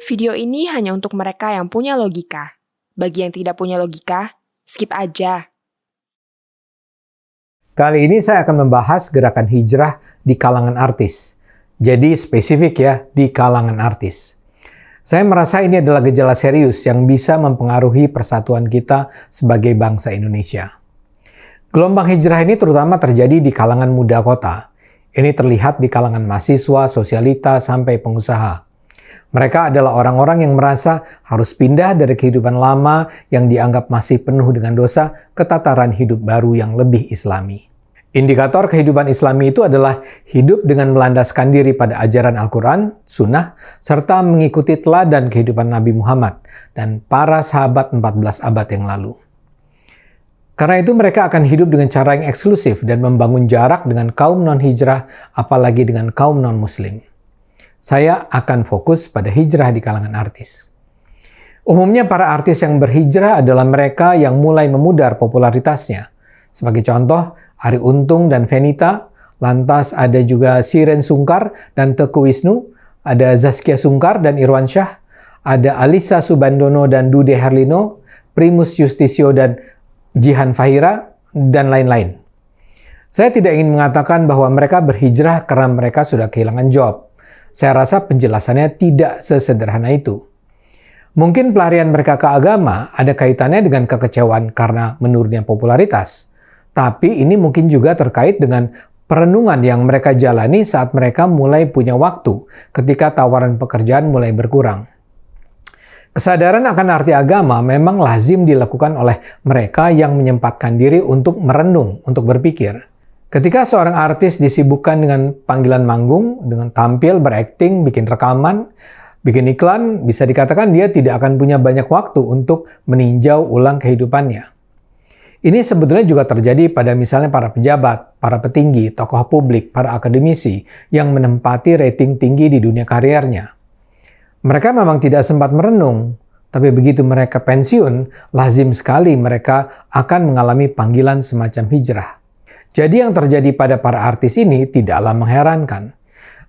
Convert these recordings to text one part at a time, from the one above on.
Video ini hanya untuk mereka yang punya logika. Bagi yang tidak punya logika, skip aja. Kali ini saya akan membahas gerakan hijrah di kalangan artis. Jadi spesifik ya, di kalangan artis. Saya merasa ini adalah gejala serius yang bisa mempengaruhi persatuan kita sebagai bangsa Indonesia. Gelombang hijrah ini terutama terjadi di kalangan muda kota. Ini terlihat di kalangan mahasiswa, sosialita, sampai pengusaha. Mereka adalah orang-orang yang merasa harus pindah dari kehidupan lama yang dianggap masih penuh dengan dosa ke tataran hidup baru yang lebih islami. Indikator kehidupan islami itu adalah hidup dengan melandaskan diri pada ajaran Al-Quran, Sunnah, serta mengikuti teladan kehidupan Nabi Muhammad dan para sahabat 14 abad yang lalu. Karena itu mereka akan hidup dengan cara yang eksklusif dan membangun jarak dengan kaum non-hijrah, apalagi dengan kaum non-muslim. Saya akan fokus pada hijrah di kalangan artis. Umumnya para artis yang berhijrah adalah mereka yang mulai memudar popularitasnya. Sebagai contoh, Arie Untung dan Fenita, lantas ada juga Shireen Sungkar dan Teuku Wisnu, ada Zaskia Sungkar dan Irwansyah, ada Alyssa Subandono dan Dude Herlino, Primus Yustisio dan Jihan Fahira, dan lain-lain. Saya tidak ingin mengatakan bahwa mereka berhijrah karena mereka sudah kehilangan job. Saya rasa penjelasannya tidak sesederhana itu. Mungkin pelarian mereka ke agama ada kaitannya dengan kekecewaan karena menurunnya popularitas. Tapi ini mungkin juga terkait dengan perenungan yang mereka jalani saat mereka mulai punya waktu ketika tawaran pekerjaan mulai berkurang. Kesadaran akan arti agama memang lazim dilakukan oleh mereka yang menyempatkan diri untuk merenung, untuk berpikir. Ketika seorang artis disibukkan dengan panggilan manggung, dengan tampil, berakting, bikin rekaman, bikin iklan, bisa dikatakan dia tidak akan punya banyak waktu untuk meninjau ulang kehidupannya. Ini sebetulnya juga terjadi pada misalnya para pejabat, para petinggi, tokoh publik, para akademisi yang menempati rating tinggi di dunia kariernya. Mereka memang tidak sempat merenung, tapi begitu mereka pensiun, lazim sekali mereka akan mengalami panggilan semacam hijrah. Jadi yang terjadi pada para artis ini tidaklah mengherankan.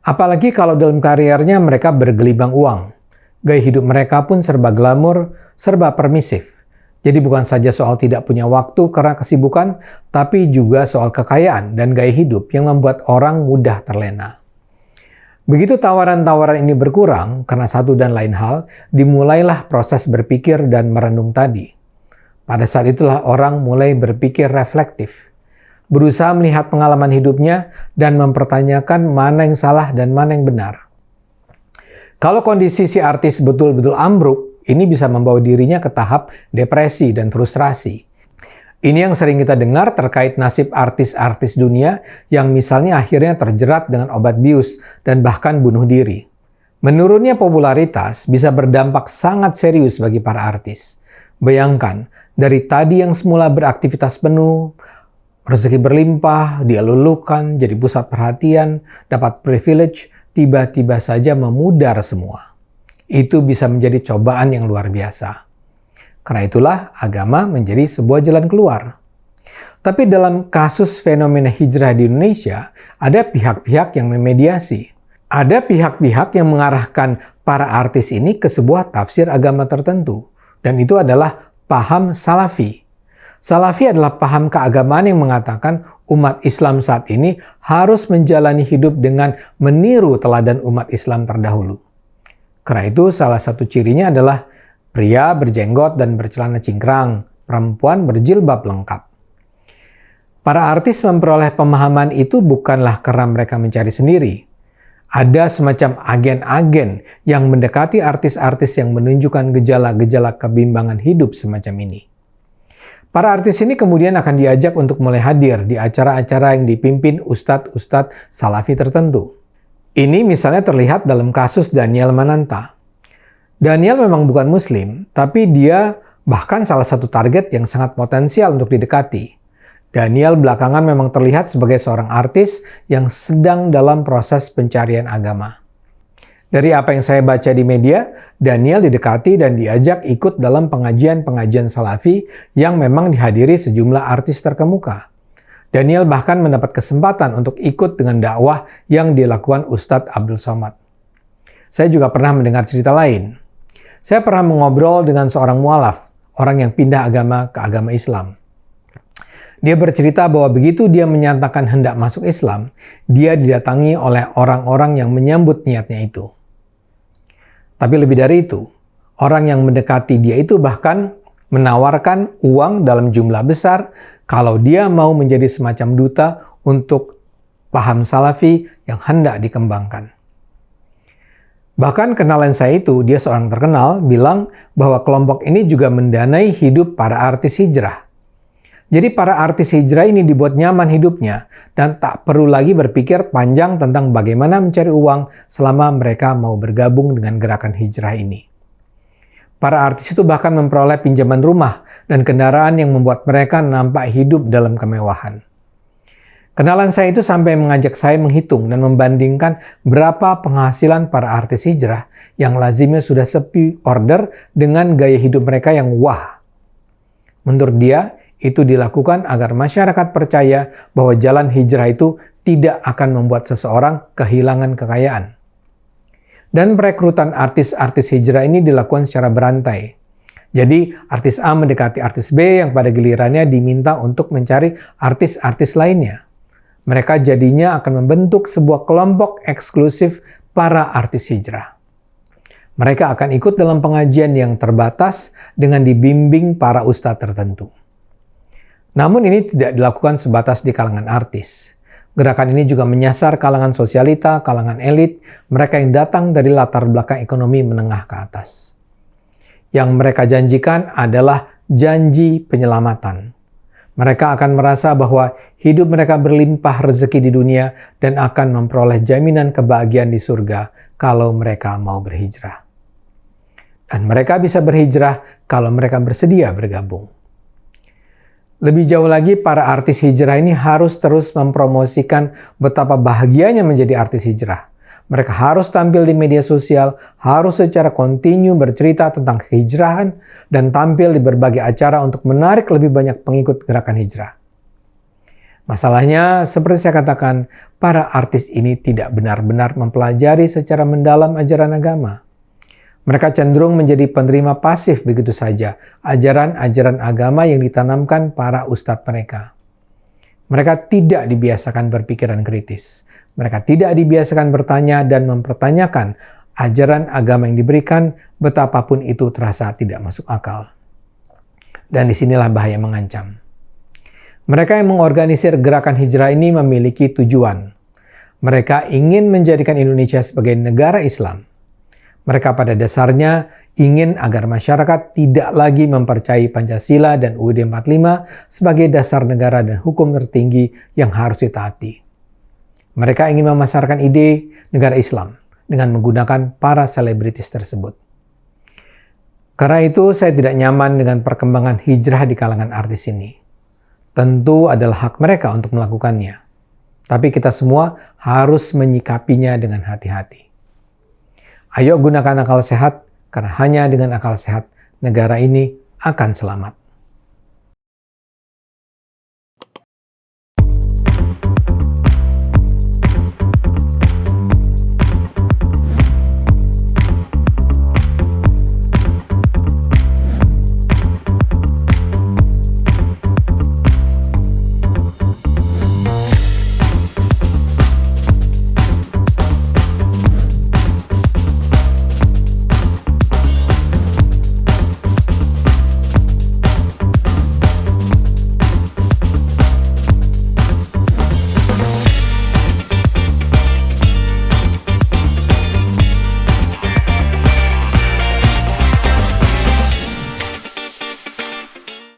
Apalagi kalau dalam kariernya mereka bergelibang uang. Gaya hidup mereka pun serba glamor, serba permisif. Jadi bukan saja soal tidak punya waktu karena kesibukan, tapi juga soal kekayaan dan gaya hidup yang membuat orang mudah terlena. Begitu tawaran-tawaran ini berkurang karena satu dan lain hal, dimulailah proses berpikir dan merenung tadi. Pada saat itulah orang mulai berpikir reflektif. Berusaha melihat pengalaman hidupnya dan mempertanyakan mana yang salah dan mana yang benar. Kalau kondisi si artis betul-betul ambruk, ini bisa membawa dirinya ke tahap depresi dan frustrasi. Ini yang sering kita dengar terkait nasib artis-artis dunia yang misalnya akhirnya terjerat dengan obat bius dan bahkan bunuh diri. Menurunnya popularitas bisa berdampak sangat serius bagi para artis. Bayangkan, dari tadi yang semula beraktivitas penuh, rezeki berlimpah, dia lulukan, jadi pusat perhatian, dapat privilege, tiba-tiba saja memudar semua. Itu bisa menjadi cobaan yang luar biasa. Karena itulah agama menjadi sebuah jalan keluar. Tapi dalam kasus fenomena hijrah di Indonesia, ada pihak-pihak yang memediasi. Ada pihak-pihak yang mengarahkan para artis ini ke sebuah tafsir agama tertentu. Dan itu adalah paham salafi. Salafi adalah paham keagamaan yang mengatakan umat Islam saat ini harus menjalani hidup dengan meniru teladan umat Islam terdahulu. Karena itu salah satu cirinya adalah pria berjenggot dan bercelana cingkrang, perempuan berjilbab lengkap. Para artis memperoleh pemahaman itu bukanlah karena mereka mencari sendiri. Ada semacam agen-agen yang mendekati artis-artis yang menunjukkan gejala-gejala kebimbangan hidup semacam ini. Para artis ini kemudian akan diajak untuk mulai hadir di acara-acara yang dipimpin ustadz-ustadz salafi tertentu. Ini misalnya terlihat dalam kasus Daniel Mananta. Daniel memang bukan muslim, tapi dia bahkan salah satu target yang sangat potensial untuk didekati. Daniel belakangan memang terlihat sebagai seorang artis yang sedang dalam proses pencarian agama. Dari apa yang saya baca di media, Daniel didekati dan diajak ikut dalam pengajian-pengajian salafi yang memang dihadiri sejumlah artis terkemuka. Daniel bahkan mendapat kesempatan untuk ikut dengan dakwah yang dilakukan Ustadz Abdul Somad. Saya juga pernah mendengar cerita lain. Saya pernah mengobrol dengan seorang mualaf, orang yang pindah agama ke agama Islam. Dia bercerita bahwa begitu dia menyatakan hendak masuk Islam, dia didatangi oleh orang-orang yang menyambut niatnya itu. Tapi lebih dari itu, orang yang mendekati dia itu bahkan menawarkan uang dalam jumlah besar kalau dia mau menjadi semacam duta untuk paham salafi yang hendak dikembangkan. Bahkan kenalan saya itu, dia seorang terkenal, bilang bahwa kelompok ini juga mendanai hidup para artis hijrah. Jadi para artis hijrah ini dibuat nyaman hidupnya dan tak perlu lagi berpikir panjang tentang bagaimana mencari uang selama mereka mau bergabung dengan gerakan hijrah ini. Para artis itu bahkan memperoleh pinjaman rumah dan kendaraan yang membuat mereka nampak hidup dalam kemewahan. Kenalan saya itu sampai mengajak saya menghitung dan membandingkan berapa penghasilan para artis hijrah yang lazimnya sudah sepi order dengan gaya hidup mereka yang wah. Menurut dia, itu dilakukan agar masyarakat percaya bahwa jalan hijrah itu tidak akan membuat seseorang kehilangan kekayaan. Dan perekrutan artis-artis hijrah ini dilakukan secara berantai. Jadi artis A mendekati artis B yang pada gilirannya diminta untuk mencari artis-artis lainnya. Mereka jadinya akan membentuk sebuah kelompok eksklusif para artis hijrah. Mereka akan ikut dalam pengajian yang terbatas dengan dibimbing para ustadz tertentu. Namun ini tidak dilakukan sebatas di kalangan artis. Gerakan ini juga menyasar kalangan sosialita, kalangan elit, mereka yang datang dari latar belakang ekonomi menengah ke atas. Yang mereka janjikan adalah janji penyelamatan. Mereka akan merasa bahwa hidup mereka berlimpah rezeki di dunia dan akan memperoleh jaminan kebahagiaan di surga kalau mereka mau berhijrah. Dan mereka bisa berhijrah kalau mereka bersedia bergabung. Lebih jauh lagi, para artis hijrah ini harus terus mempromosikan betapa bahagianya menjadi artis hijrah. Mereka harus tampil di media sosial, harus secara kontinu bercerita tentang kehijrahan, dan tampil di berbagai acara untuk menarik lebih banyak pengikut gerakan hijrah. Masalahnya, seperti saya katakan, para artis ini tidak benar-benar mempelajari secara mendalam ajaran agama. Mereka cenderung menjadi penerima pasif begitu saja ajaran-ajaran agama yang ditanamkan para ustadz mereka. Mereka tidak dibiasakan berpikiran kritis. Mereka tidak dibiasakan bertanya dan mempertanyakan ajaran agama yang diberikan, betapapun itu terasa tidak masuk akal. Dan disinilah bahaya mengancam. Mereka yang mengorganisir gerakan hijrah ini memiliki tujuan. Mereka ingin menjadikan Indonesia sebagai negara Islam. Mereka pada dasarnya ingin agar masyarakat tidak lagi mempercayai Pancasila dan UUD 45 sebagai dasar negara dan hukum tertinggi yang harus ditaati. Mereka ingin memasarkan ide negara Islam dengan menggunakan para selebritis tersebut. Karena itu saya tidak nyaman dengan perkembangan hijrah di kalangan artis ini. Tentu adalah hak mereka untuk melakukannya. Tapi kita semua harus menyikapinya dengan hati-hati. Ayo gunakan akal sehat, karena hanya dengan akal sehat negara ini akan selamat.